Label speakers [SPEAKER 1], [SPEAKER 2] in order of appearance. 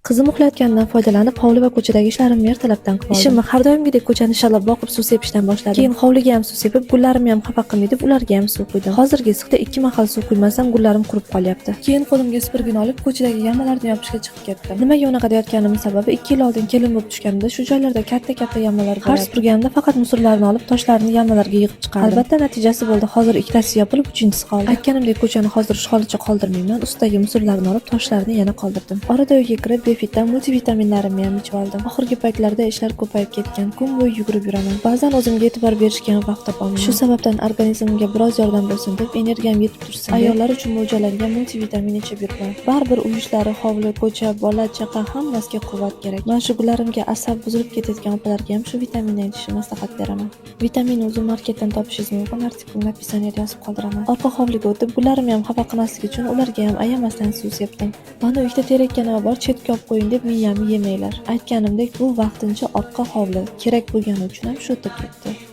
[SPEAKER 1] Qizim uxlayotganidan foydalanib, hovli va ko'chadagi ishlarimni ertalabdan qilib oldim. Ishimni har doimgidek ko'chani shalab boqib suv sepishdan boshladim. Keyin hovliga ham suv sepib, gullarimni ham xafa qilmay deb ularga ham suv quydim. Hozirgi issiqda 2 mahal suv quymasam, gullarim qurib qolyapti. Keyin qo'limga spirgini olib, ko'chadagi yamalarni yopishga chiqib ketdim. Nimaga unaqa deyotganimning sababi 2 yil oldin kelin bo'lib tushganimda shu joylarda katta yamalar bor. Har supurganimda faqat musorlarni olib, toshlarni yamalarga yig'ib chiqardim. Albatta natijasi bo'ldi. Hozir ikkitasi yopilib, uchinchisi qoldi. Aytganimdek ko'chani hozir shu holicha qoldirmayman. Ustidagi musorlarni olib, toshlarni yana qoldirdim. Orada uyga kirib, befitdan multivitaminlarimni ham ichib oldim. Oxirgi paytlarda ishlar ko'payib ketgan, kun bo'yi yugurib yuraman. Ba'zan o'zimga e'tibor berishga ham vaqt topolmayman. Shu sababdan organizmimga biroz yordam bo'lsin deb, energiyam yetib tursin. Ayollar uchun mo'ljallangan multivitamin ichib yuraman. Baribir uy ishlari, hovli, ko'cha, bola, chaqa hammasiga quvvat kerak. Men shularga asab buzilib ketayotgan opalarga ham shu vitaminni ichishni maslahat beraman. Vitaminni o'zim marketdan topishingiz mumkin. Artikelni opisiyaga yozib qoldiraman. Orqa hovliga o'tib, bularni ham xafa qilmaslik uchun ularga ham ayamasdan suv sepdim. Mana uyda terak yana bor, chetga olib qo'ying deb miyamni yemanglar. Aytganimdek, bu vaqtincha orqa hovli kerak bo'lgani uchun ham shu o'tib ketdi.